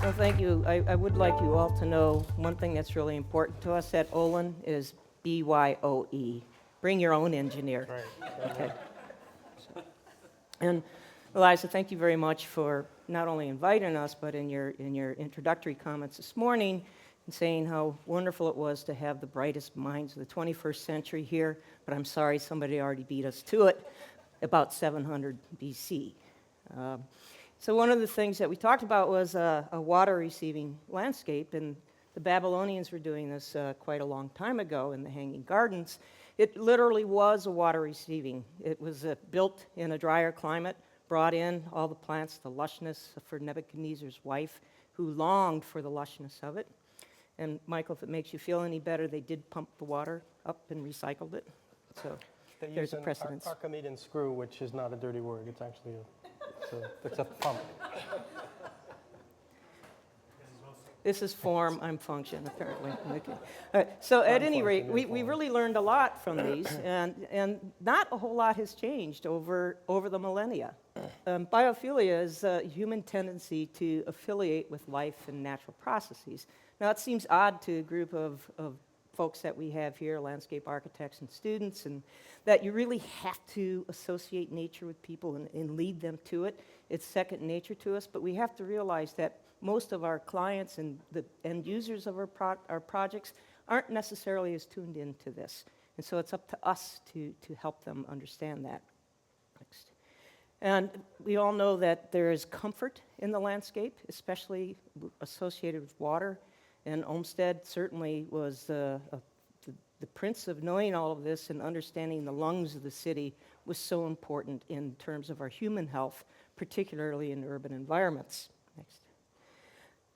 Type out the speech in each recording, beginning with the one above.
Well, thank you. I would like you all to know one thing that's really important to us at Olin is BYOE. Bring your own engineer. Right. Okay. And Eliza, thank you very much for not only inviting us, but in your introductory comments this morning, and saying how wonderful it was to have the brightest minds of the 21st century here. But I'm sorry, somebody already beat us to it about 700 BC. So one of the things that we talked about was a water-receiving landscape, and the Babylonians were doing this quite a long time ago in the Hanging Gardens. It literally was a water-receiving. It was built in a drier climate, brought in all the plants, the lushness for Nebuchadnezzar's wife, who longed for the lushness of it. And Michael, if it makes you feel any better, they did pump the water up and recycled it. So They there's use a precedence. an Archimedean screw, which is not a dirty word. It's actually it's a pump. This is form, I'm function, apparently. Okay. All right. So at any rate, we really learned a lot from these, and not a whole lot has changed over the millennia. Biophilia is a human tendency to affiliate with life and natural processes. Now, it seems odd to a group of folks that we have here, landscape architects and students, and that you really have to associate nature with people and lead them to it. It's second nature to us, but we have to realize that most of our clients and the end users of our projects aren't necessarily as tuned into this. And so it's up to us to help them understand that. Next. And we all know that there is comfort in the landscape, especially associated with water. And Olmsted certainly was the prince of knowing all of this and understanding the lungs of the city was so important in terms of our human health, particularly in urban environments. Next.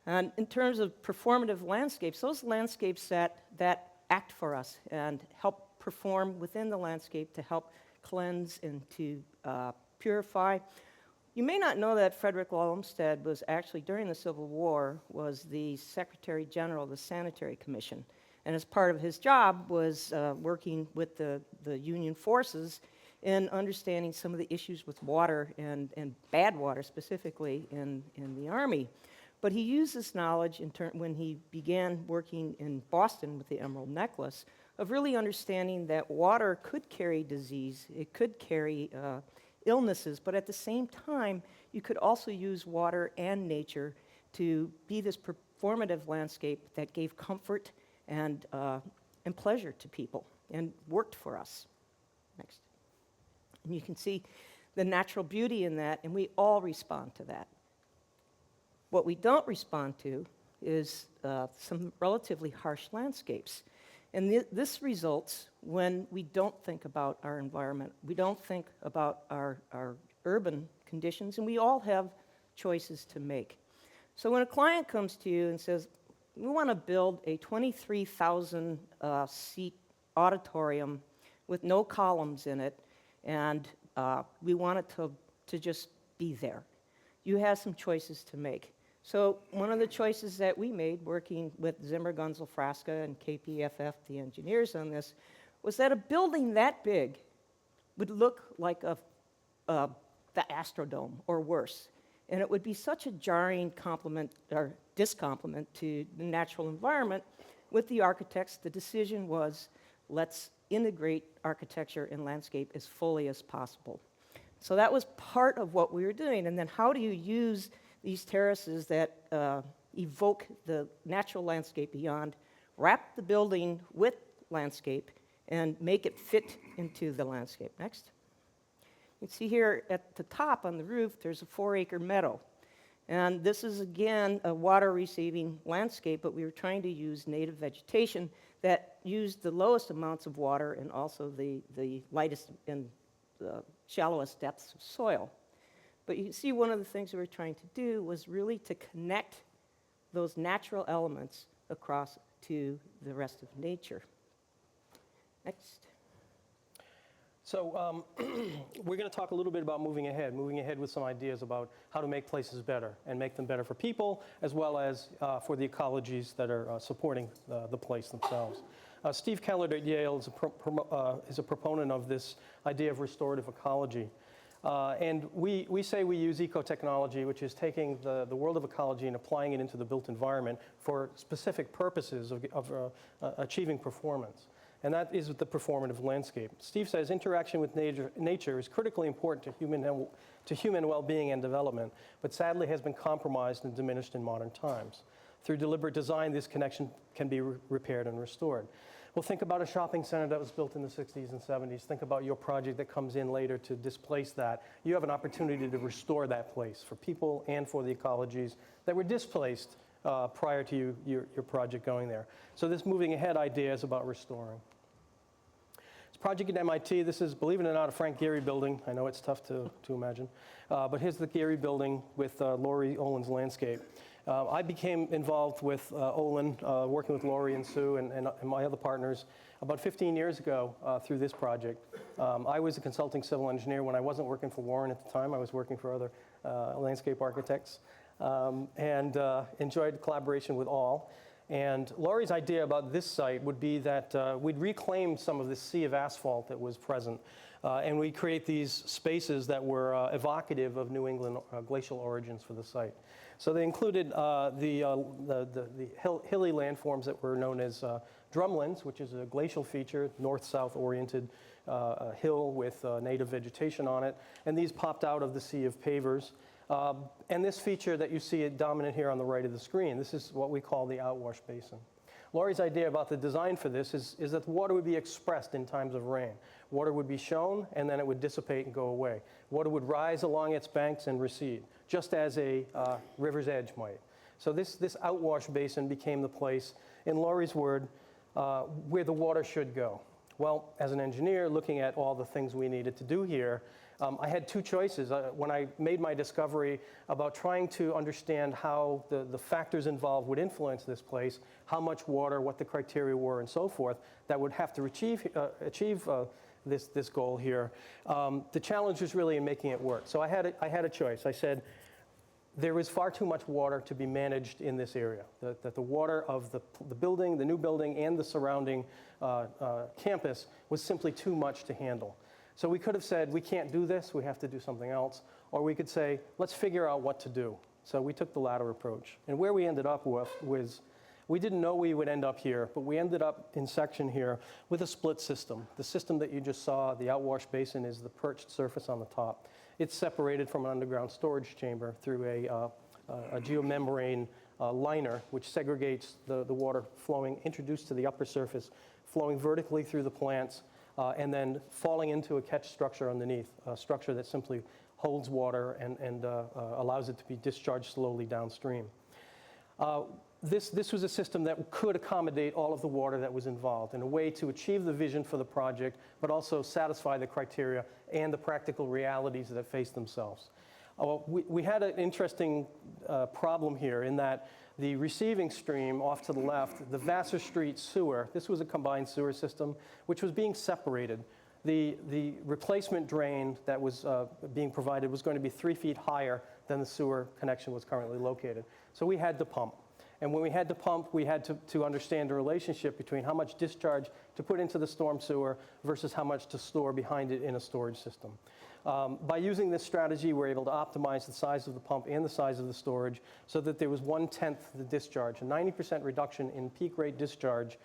And in terms of performative landscapes, those landscapes that act for us and help perform within the landscape to help cleanse and to purify. You may not know that Frederick Law Olmsted was actually, during the Civil War, was the Secretary General of the Sanitary Commission. And as part of his job was working with the Union forces in understanding some of the issues with water and bad water specifically in the Army. But he used this knowledge when he began working in Boston with the Emerald Necklace of really understanding that water could carry disease, it could carry illnesses, but at the same time, you could also use water and nature to be this performative landscape that gave comfort and pleasure to people and worked for us. Next. And you can see the natural beauty in that, and we all respond to that. What we don't respond to is some relatively harsh landscapes. And this results when we don't think about our environment. We don't think about our urban conditions, and we all have choices to make. So when a client comes to you and says, we want to build a 23,000 seat auditorium with no columns in it, and we want it to just be there, you have some choices to make. So one of the choices that we made, working with Zimmer, Gunzel, Frasca, and KPFF, the engineers on this, was that a building that big would look like the Astrodome or worse. And it would be such a jarring discomplement to the natural environment. With the architects, the decision was, let's integrate architecture and landscape as fully as possible. So that was part of what we were doing. And then how do you use these terraces that evoke the natural landscape beyond, wrap the building with landscape, and make it fit into the landscape. Next. You can see here at the top on the roof, there's a 4-acre meadow. And this is, again, a water-receiving landscape, but we were trying to use native vegetation that used the lowest amounts of water and also the lightest and shallowest depths of soil. But you can see one of the things we were trying to do was really to connect those natural elements across to the rest of nature. Next. So we're going to talk a little bit about moving ahead with some ideas about how to make places better and make them better for people as well as for the ecologies that are supporting the place themselves. Steve Kellert at Yale is a proponent of this idea of restorative ecology. And we say we use ecotechnology, which is taking the world of ecology and applying it into the built environment for specific purposes of achieving performance. And that is the performative landscape. Steve says interaction with nature is critically important to human well-being and development, but sadly has been compromised and diminished in modern times. Through deliberate design, this connection can be repaired and restored. Well, think about a shopping center that was built in the 60s and 70s. Think about your project that comes in later to displace that. You have an opportunity to restore that place for people and for the ecologies that were displaced prior to your project going there. So this moving ahead idea is about restoring. This project at MIT, this is, believe it or not, a Frank Gehry building. I know it's tough to imagine. But here's the Gehry building with Laurie Olin's landscape. I became involved with Olin, working with Laurie and Sue and my other partners about 15 years ago through this project. I was a consulting civil engineer when I wasn't working for Warren at the time. I was working for other landscape architects and enjoyed collaboration with all. And Laurie's idea about this site would be that we'd reclaim some of this sea of asphalt that was present, and we'd create these spaces that were evocative of New England glacial origins for the site. So they included the hilly landforms that were known as drumlins, which is a glacial feature, north-south oriented hill with native vegetation on it, and these popped out of the sea of pavers. And this feature that you see dominant here on the right of the screen, this is what we call the outwash basin. Laurie's idea about the design for this is that the water would be expressed in times of rain. Water would be shown, and then it would dissipate and go away. Water would rise along its banks and recede, just as a river's edge might. So this outwash basin became the place, in Laurie's word, where the water should go. Well, as an engineer, looking at all the things we needed to do here, I had two choices. When I made my discovery about trying to understand how the factors involved would influence this place, how much water, what the criteria were, and so forth, that would have to achieve this goal here, the challenge was really in making it work. So I had a choice. I said, there is far too much water to be managed in this area. That the water of the building, the new building, and the surrounding campus was simply too much to handle. So we could have said, we can't do this, we have to do something else. Or we could say, let's figure out what to do. So we took the latter approach. And where we ended up with was, we didn't know we would end up here, but we ended up in section here with a split system. The system that you just saw, the outwash basin, is the perched surface on the top. It's separated from an underground storage chamber through a geomembrane liner, which segregates the water flowing, introduced to the upper surface, flowing vertically through the plants, and then falling into a catch structure underneath, a structure that simply holds water and allows it to be discharged slowly downstream. This was a system that could accommodate all of the water that was involved in a way to achieve the vision for the project, but also satisfy the criteria and the practical realities that face themselves. We had an interesting problem here in that the receiving stream off to the left, the Vassar Street sewer, this was a combined sewer system, which was being separated. The replacement drain that was being provided was going to be 3 feet higher than the sewer connection was currently located. So we had to pump. And when we had to pump, we had to understand the relationship between how much discharge to put into the storm sewer versus how much to store behind it in a storage system. By using this strategy, we're able to optimize the size of the pump and the size of the storage so that there was 1/10 the discharge, a 90% reduction in peak rate discharge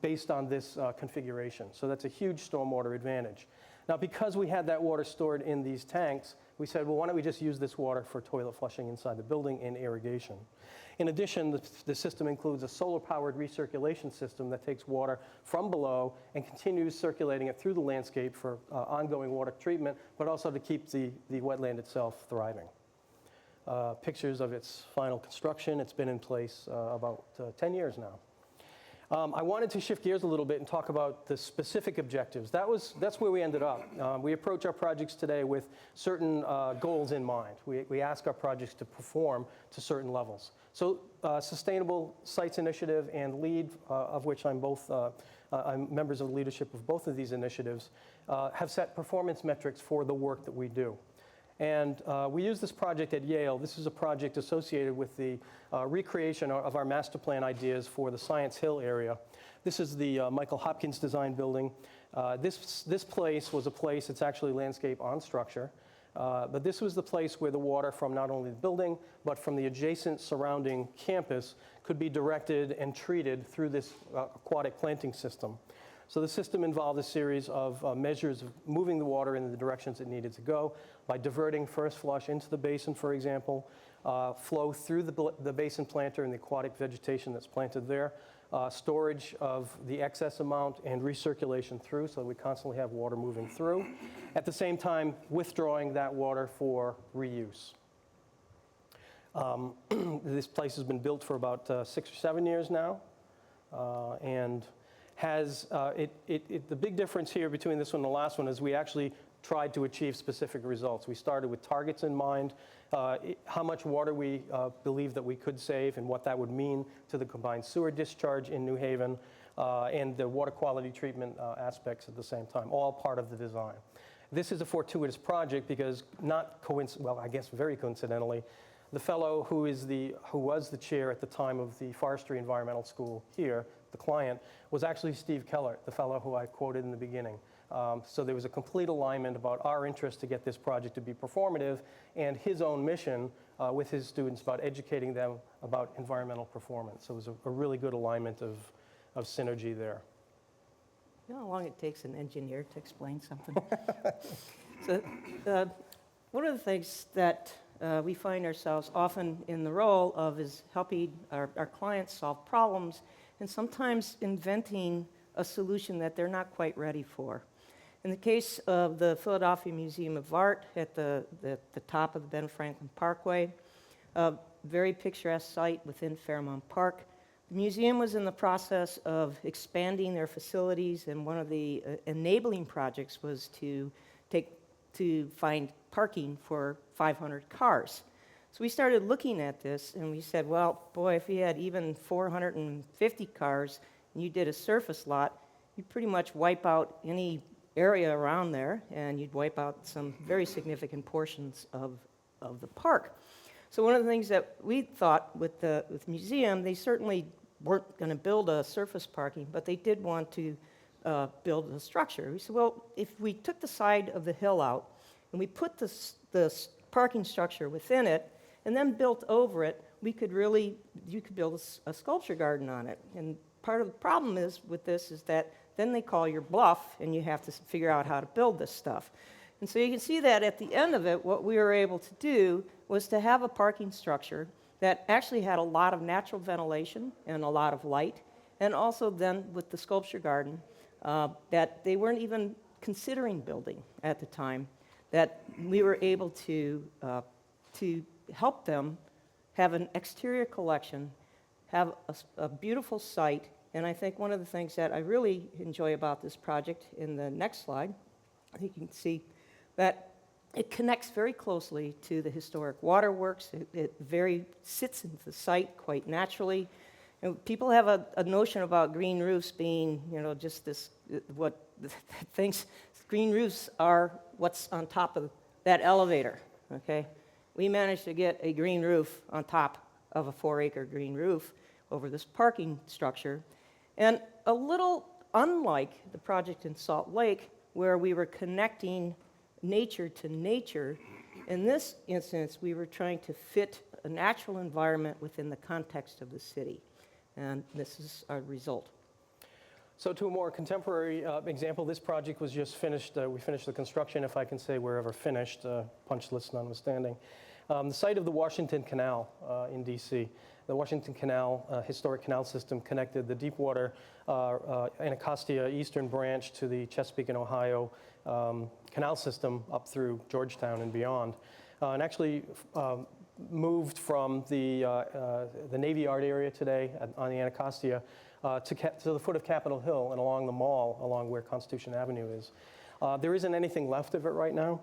based on this configuration. So that's a huge stormwater advantage. Now, because we had that water stored in these tanks, we said, well, why don't we just use this water for toilet flushing inside the building and irrigation? In addition, the system includes a solar-powered recirculation system that takes water from below and continues circulating it through the landscape for ongoing water treatment, but also to keep the wetland itself thriving. Pictures of its final construction. It's been in place about 10 years now. I wanted to shift gears a little bit and talk about the specific objectives. That's where we ended up. We approach our projects today with certain goals in mind. We ask our projects to perform to certain levels. So Sustainable Sites Initiative and LEAD, of which I'm members of the leadership of both of these initiatives, have set performance metrics for the work that we do. And we use this project at Yale. This is a project associated with the recreation of our master plan ideas for the Science Hill area. This is the Michael Hopkins design building. This place was a place, it's actually landscape on structure, but this was the place where the water from not only the building, but from the adjacent surrounding campus could be directed and treated through this aquatic planting system. So the system involved a series of measures of moving the water in the directions it needed to go by diverting first flush into the basin, for example, flow through the basin planter and the aquatic vegetation that's planted there, storage of the excess amount and recirculation through so that we constantly have water moving through. At the same time, withdrawing that water for reuse. This place has been built for about 6 or 7 years now, and has, the big difference here between this one and the last one is we actually tried to achieve specific results. We started with targets in mind, how much water we believe that we could save and what that would mean to the combined sewer discharge in New Haven, and the water quality treatment aspects at the same time, all part of the design. This is a fortuitous project because well, I guess very coincidentally, the fellow who was the chair at the time of the Forestry Environmental School here, the client, was actually Steve Kellert, the fellow who I quoted in the beginning. So there was a complete alignment about our interest to get this project to be performative and his own mission with his students about educating them about environmental performance. So it was a really good alignment of synergy there. You know how long it takes an engineer to explain something? So, one of the things that we find ourselves often in the role of is helping our clients solve problems and sometimes inventing a solution that they're not quite ready for. In the case of the Philadelphia Museum of Art at the top of the Ben Franklin Parkway, a very picturesque site within Fairmount Park, the museum was in the process of expanding their facilities, and one of the enabling projects was to find parking for 500 cars. So we started looking at this, and we said, well, boy, if we had even 450 cars, and you did a surface lot, you'd pretty much wipe out any area around there, and you'd wipe out some very significant portions of the park. So one of the things that we thought with the museum, they certainly weren't going to build a surface parking, but they did want to build a structure. We said, well, if we took the side of the hill out, and we put the parking structure within it, and then built over it, you could build a sculpture garden on it. And part of the problem with this is that then they call your bluff, and you have to figure out how to build this stuff. And so you can see that at the end of it, what we were able to do was to have a parking structure that actually had a lot of natural ventilation and a lot of light, and also then with the sculpture garden that they weren't even considering building at the time, that we were able to help them have an exterior collection, have a beautiful site. And I think one of the things that I really enjoy about this project, in the next slide, I think you can see that it connects very closely to the historic waterworks. It sits into the site quite naturally. And people have a notion about green roofs being, just this, what thinks green roofs are what's on top of that elevator, okay? We managed to get a green roof on top of a 4-acre green roof over this parking structure. And a little unlike the project in Salt Lake, where we were connecting nature to nature, in this instance, we were trying to fit a natural environment within the context of the city. And this is our result. So to a more contemporary example, this project was just finished. We finished the construction, if I can say we're ever finished, punch list notwithstanding. The site of the Washington Canal in D.C. The Washington Canal, historic canal system, connected the Deepwater Anacostia Eastern Branch to the Chesapeake and Ohio canal system up through Georgetown and beyond, and actually moved from the Navy Yard area today on the Anacostia to the foot of Capitol Hill and along the mall, along where Constitution Avenue is. There isn't anything left of it right now.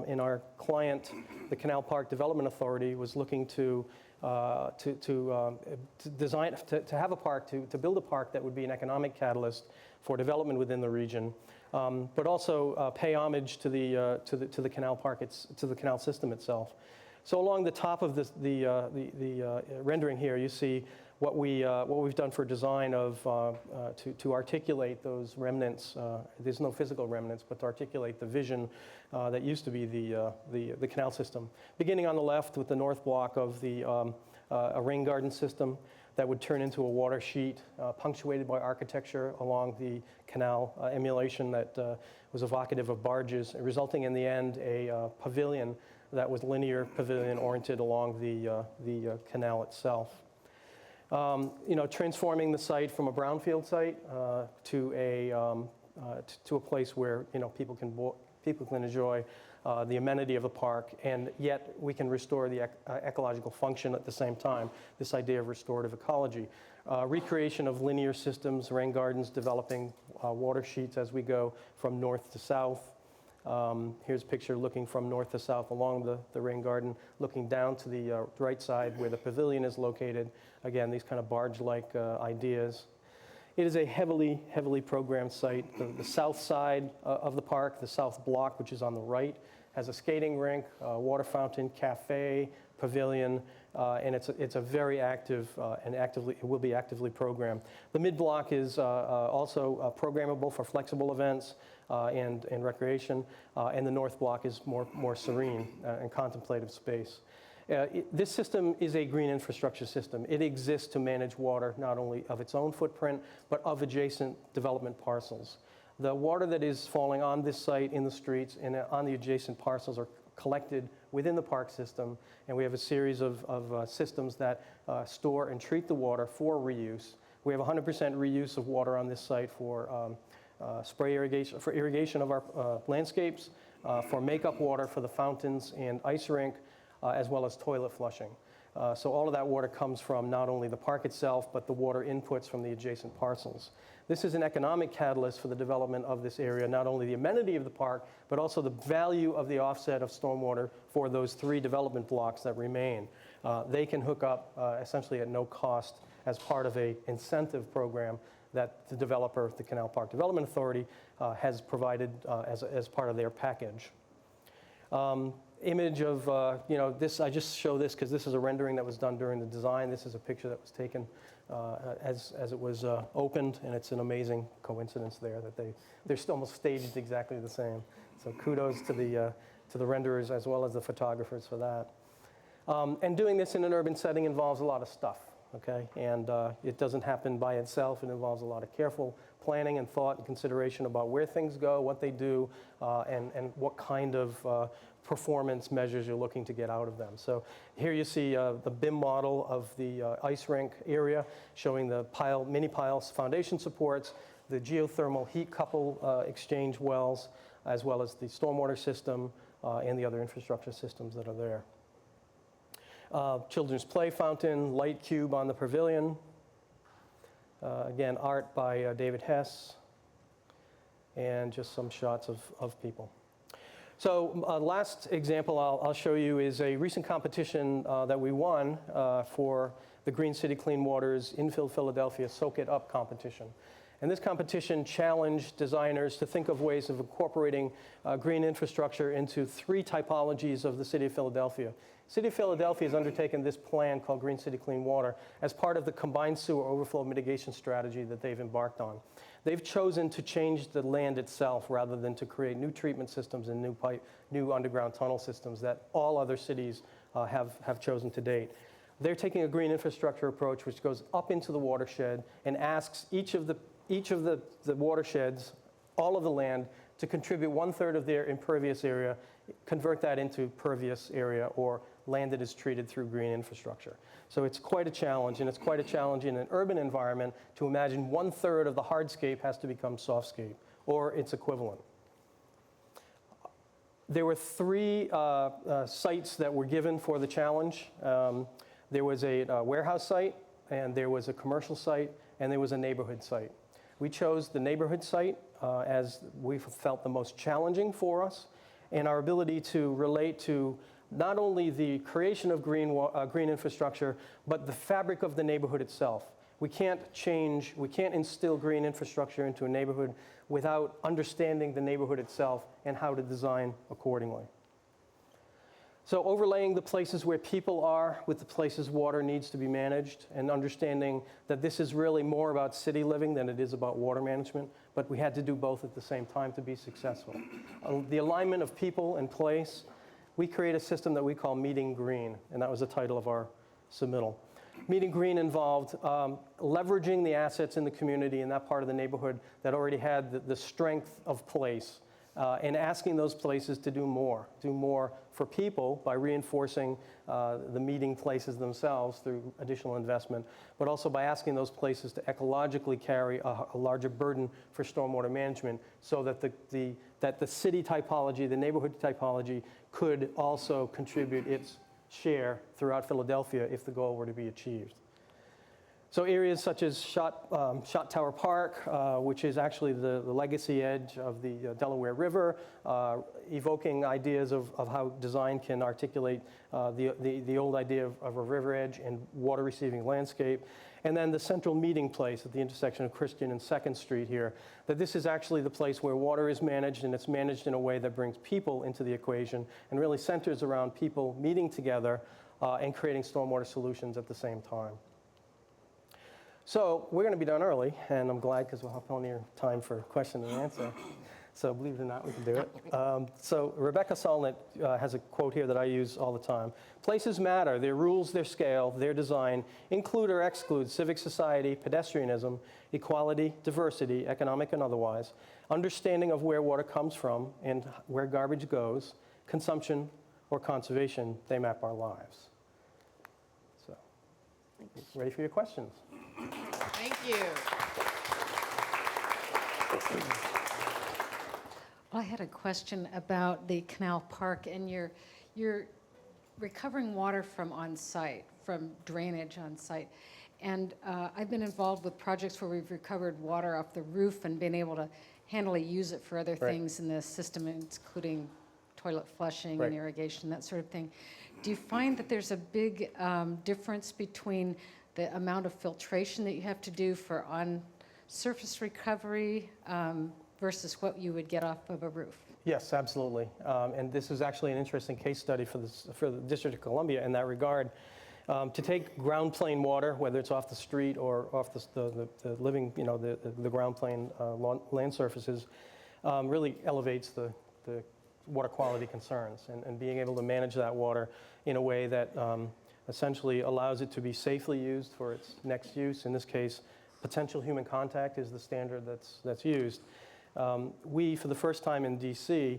And our client, the Canal Park Development Authority, was looking to design, to have a park, to build a park that would be an economic catalyst for development within the region, but also pay homage to the canal park, to the canal system itself. So along the top of the rendering here, you see what we've done for design of to articulate those remnants. There's no physical remnants, but to articulate the vision that used to be the canal system. Beginning on the left with the north block of a rain garden system that would turn into a water sheet punctuated by architecture along the canal emulation that was evocative of barges, resulting in the end a pavilion that was linear pavilion oriented along the canal itself. Transforming the site from a brownfield site to a place where people can enjoy the amenity of the park, and yet we can restore the ecological function at the same time. This idea of restorative ecology, recreation of linear systems, rain gardens, developing water sheets as we go from north to south. Here's a picture looking from north to south along the rain garden, looking down to the right side where the pavilion is located. Again, these kind of barge-like ideas. It is a heavily programmed site. The south side of the park, the south block, which is on the right, has a skating rink, water fountain, cafe, pavilion, and it's a very active and it will be actively programmed. The mid block is also programmable for flexible events and recreation, and the north block is more serene and contemplative space. This system is a green infrastructure system. It exists to manage water not only of its own footprint, but of adjacent development parcels. The water that is falling on this site, in the streets, and on the adjacent parcels are collected within the park system, and we have a series of systems that store and treat the water for reuse. We have 100% reuse of water on this site for spray irrigation, for irrigation of our landscapes, for makeup water for the fountains and ice rink, as well as toilet flushing. So all of that water comes from not only the park itself, but the water inputs from the adjacent parcels. This is an economic catalyst for the development of this area, not only the amenity of the park, but also the value of the offset of stormwater for those 3 development blocks that remain. They can hook up essentially at no cost as part of an incentive program that the developer, the Canal Park Development Authority, has provided as part of their package. Image of, this, I just show this because this is a rendering that was done during the design. This is a picture that was taken as it was opened, and it's an amazing coincidence there that they're still almost staged exactly the same. So kudos to the renderers as well as the photographers for that. And doing this in an urban setting involves a lot of stuff, okay? And it doesn't happen by itself. It involves a lot of careful planning and thought and consideration about where things go, what they do, and what kind of performance measures you're looking to get out of them. So here you see the BIM model of the ice rink area, showing the mini piles foundation supports, the geothermal heat couple exchange wells, as well as the stormwater system and the other infrastructure systems that are there. Children's play fountain, light cube on the pavilion. Again, art by David Hess, and just some shots of people. So last example I'll show you is a recent competition that we won for the Green City Clean Water's Infill Philadelphia Soak It Up competition. And this competition challenged designers to think of ways of incorporating green infrastructure into 3 typologies of the city of Philadelphia. City of Philadelphia has undertaken this plan called Green City Clean Water as part of the combined sewer overflow mitigation strategy that they've embarked on. They've chosen to change the land itself rather than to create new treatment systems and new underground tunnel systems that all other cities have chosen to date. They're taking a green infrastructure approach which goes up into the watershed and asks each of the watersheds, all of the land, to contribute 1/3 of their impervious area, convert that into pervious area or land that is treated through green infrastructure. So it's quite a challenge, and it's quite a challenge in an urban environment to imagine 1/3 of the hardscape has to become softscape or its equivalent. There were 3 sites that were given for the challenge. There was a warehouse site, and there was a commercial site, and there was a neighborhood site. We chose the neighborhood site as we've felt the most challenging for us, and our ability to relate to not only the creation of green infrastructure, but the fabric of the neighborhood itself. We can't instill green infrastructure into a neighborhood without understanding the neighborhood itself and how to design accordingly. So overlaying the places where people are with the places water needs to be managed, and understanding that this is really more about city living than it is about water management, but we had to do both at the same time to be successful. The alignment of people and place, we create a system that we call Meeting Green, and that was the title of our submittal. Meeting Green involved leveraging the assets in the community in that part of the neighborhood that already had the strength of place, and asking those places to do more for people by reinforcing the meeting places themselves through additional investment, but also by asking those places to ecologically carry a larger burden for stormwater management, so that the city typology, the neighborhood typology, could also contribute its share throughout Philadelphia if the goal were to be achieved. So areas such as Shot Tower Park, which is actually the legacy edge of the Delaware River, evoking ideas of how design can articulate the old idea of a river edge and water receiving landscape. And then the central meeting place at the intersection of Christian and 2nd Street here, that this is actually the place where water is managed, and it's managed in a way that brings people into the equation and really centers around people meeting together and creating stormwater solutions at the same time. So we're going to be done early, and I'm glad because we'll have plenty of time for question and answer. So believe it or not, we can do it. So Rebecca Solnit has a quote here that I use all the time. Places matter. Their rules, their scale, their design include or exclude civic society, pedestrianism, equality, diversity, economic and otherwise, understanding of where water comes from and where garbage goes, consumption or conservation. They map our lives. So, ready for your questions? Thank you. I had a question about the Canal Park, and you're recovering water from on-site, from drainage on-site. And I've been involved with projects where we've recovered water off the roof and been able to handily use it for other things in the system, including toilet flushing and irrigation, that sort of thing. Do you find that there's a big difference between the amount of filtration that you have to do for on-surface recovery versus what you would get off of a roof? Yes, absolutely. And this is actually an interesting case study for the District of Columbia in that regard. To take ground plane water, whether it's off the street or off the living, the ground plane land surfaces, really elevates the water quality concerns, and being able to manage that water in a way that essentially allows it to be safely used for its next use. In this case, potential human contact is the standard that's used. We, for the first time in DC,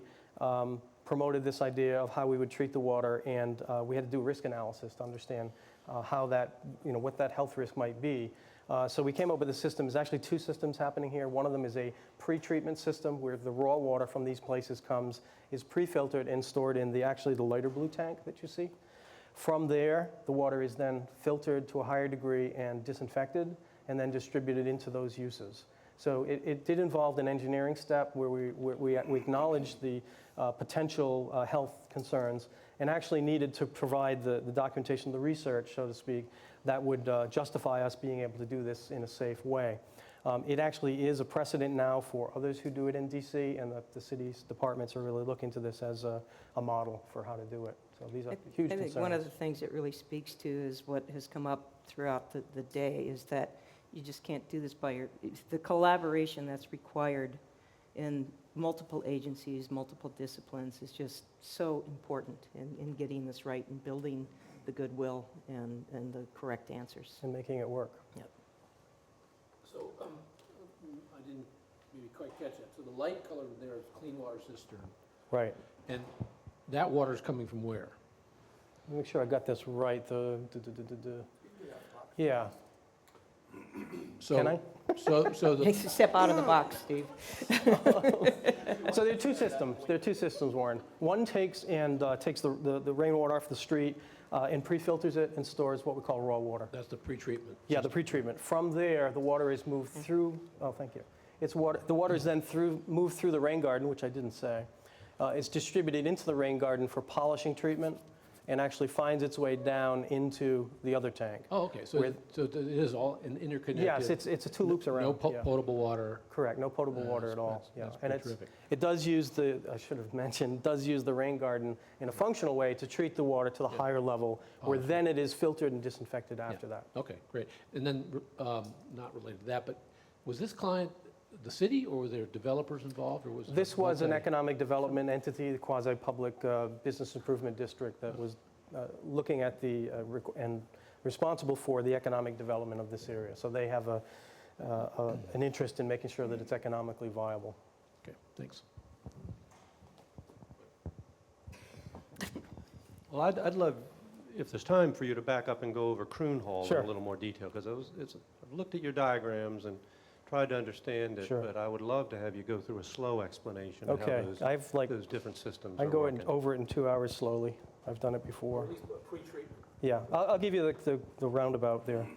promoted this idea of how we would treat the water, and we had to do a risk analysis to understand how that, what that health risk might be. So we came up with a system. There's actually two systems happening here. One of them is a pre-treatment system where the raw water from these places is pre-filtered and stored in the lighter blue tank that you see. From there, the water is then filtered to a higher degree and disinfected, and then distributed into those uses. So it did involve an engineering step where we acknowledged the potential health concerns, and actually needed to provide the documentation, the research, so to speak, that would justify us being able to do this in a safe way. It actually is a precedent now for others who do it in DC, and the city's departments are really looking to this as a model for how to do it. So these are huge concerns. I think one of the things it really speaks to is what has come up throughout the day is that you just can't do this by the collaboration that's required in multiple agencies, multiple disciplines is just so important in getting this right and building the goodwill and the correct answers. And making it work. Yep. So, I didn't maybe quite catch that. So the light color there is clean water cistern. Right. And that water is coming from where? Let me make sure I got this right. Yeah. So, Can I? So the, Takes a step out of the box, Steve. So there are two systems. Warren. One takes the rainwater off the street and pre-filters it and stores what we call raw water. that's the pretreatment. Yeah, the pretreatment. From there, the water is moved through. Oh, thank you. It's water. The water is then moved through the rain garden, which I didn't say. It's distributed into the rain garden for polishing treatment, and actually finds its way down into the other tank. Oh, okay, so it is all interconnected? Yes, it's a two loops around. No yeah. potable water? Correct, no potable water at all. That's And pretty terrific. it does use I should have mentioned, does use the rain garden in a functional way to treat the water to the higher level, where okay. then it is filtered and disinfected after Yeah. that. Okay, great. And then, not related to that, but was this client the city, or were there developers involved, or was it This was an multi- economic development entity, the quasi-public business improvement district that was looking at and responsible for the economic development of this area. So they have an interest in making sure that it's economically viable. Okay, thanks. Well, I'd love, if there's time, for you to back up and go over Croon Hall Sure. in a little more detail, because I've looked at your diagrams and tried to understand it, Sure. but I would love to have you go through a slow explanation of Okay, how those different systems I are can go working. over it in 2 hours slowly. I've done it before. At least pre-treatment. Yeah, I'll give you the roundabout there.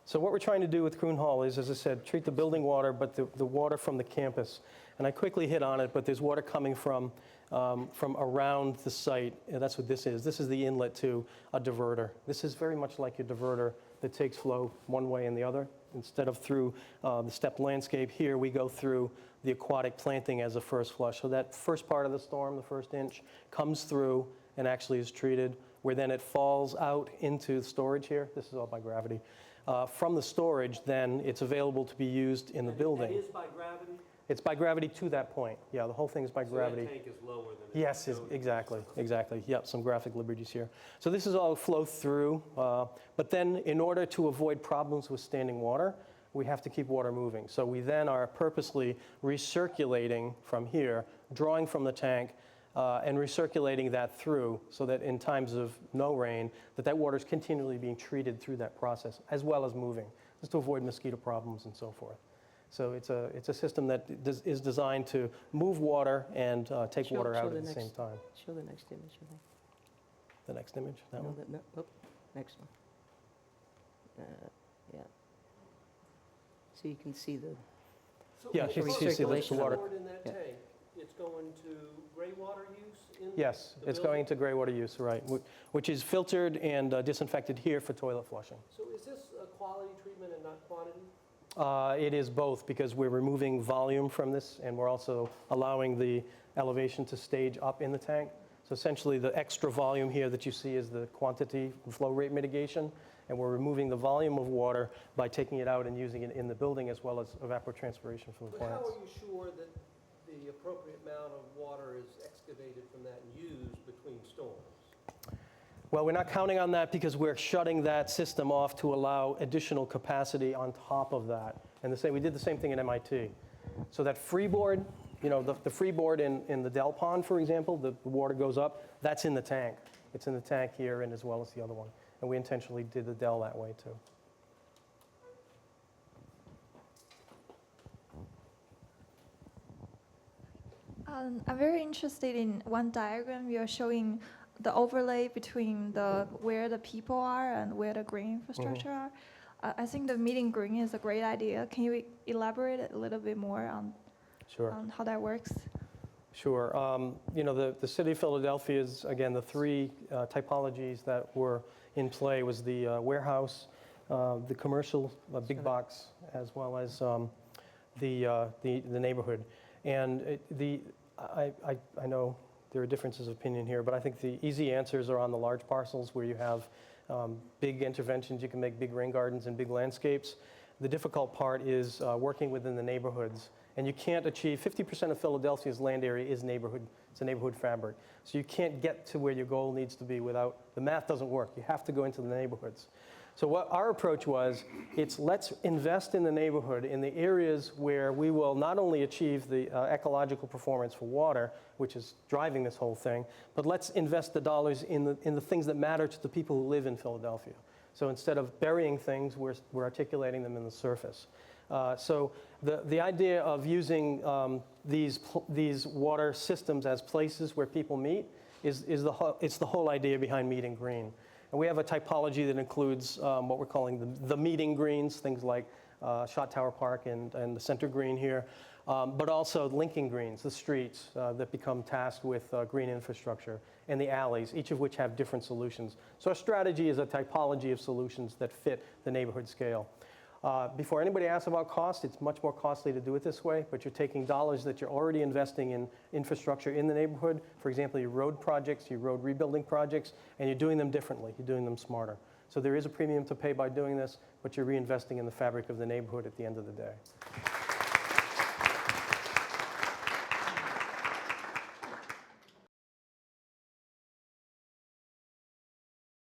So what we're trying to do with Croon Hall is, as I said, treat the building water, but the water from the campus. And I quickly hit on it, but there's water coming from around the site. And that's what this is. This is the inlet to a diverter. This is very much like a diverter that takes flow one way and the other. Instead of through the stepped landscape here, we go through the aquatic planting as a first flush. So that first part of the storm, the first inch, comes through and actually is treated, where then it falls out into storage here. This is all by gravity. From the storage, then it's available to be used in the building. That is by gravity? It's by gravity to that point. Yeah, the whole thing is by gravity. So that tank is lower than it Yes, is. exactly. Yep, some graphic liberties here. So this is all flow through, but then in order to avoid problems with standing water, we have to keep water moving. So we then are purposely recirculating from here, drawing from the tank, and recirculating that through so that in times of no rain, that water is continually being treated through that process, as well as moving, just to avoid mosquito problems and so forth. So it's a system that is designed to move water and take Show- water show out the at the same next- time. Show the next image, I think. The next image, that No, one? next one. Yeah. So you can see the, So Yeah, what's you the see the circulation. water. stored in that Yeah. tank? It's going to gray water use in? Yes, the it's building? going to gray water use, right, which is filtered and disinfected here for toilet flushing. So is this a quality treatment and not quantity? It is both, because we're removing volume from this, and we're also allowing the elevation to stage up in the tank. So essentially, the extra volume here that you see is the quantity flow rate mitigation, and we're removing the volume of water by taking it out and using it in the building, as well as evapotranspiration from the But how plants. are you sure that the appropriate amount of water is excavated from that and used between storms? Well, we're not counting on that because we're shutting that system off to allow additional capacity on top of that. And we did the same thing at MIT. So that freeboard, the freeboard in the Dell Pond, for example, the water goes up, that's in the tank. It's in the tank here and as well as the other one. And we intentionally did the Dell that way too. I'm very interested in one diagram you're showing the overlay between where the people are and where the green infrastructure are. I think the meeting green is a great idea. Can you elaborate a little bit more on how that works? Sure. The city of Philadelphia's, again, the three typologies that were in play was the warehouse, the commercial, big box, as well as the neighborhood. And I know there are differences of opinion here, but I think the easy answers are on the large parcels where you have big interventions. You can make big rain gardens and big landscapes. The difficult part is working within the neighborhoods. And you can't achieve, 50% of Philadelphia's land area is neighborhood. It's a neighborhood fabric. So you can't get to where your goal needs to be without, the math doesn't work. You have to go into the neighborhoods. So what our approach was, let's invest in the neighborhood, in the areas where we will not only achieve the ecological performance for water, which is driving this whole thing, but let's invest the dollars in the things that matter to the people who live in Philadelphia. So instead of burying things, we're articulating them in the surface. So the idea of using these water systems as places where people meet is the whole idea behind Meeting Green. And we have a typology that includes what we're calling the meeting greens, things like Shot Tower Park and the center green here, but also linking greens, the streets that become tasked with green infrastructure, and the alleys, each of which have different solutions. So our strategy is a typology of solutions that fit the neighborhood scale. Before anybody asks about cost, it's much more costly to do it this way, but you're taking dollars that you're already investing in infrastructure in the neighborhood, for example, your road projects, your road rebuilding projects, and you're doing them differently, you're doing them smarter. So there is a premium to pay by doing this, but you're reinvesting in the fabric of the neighborhood at the end of the day.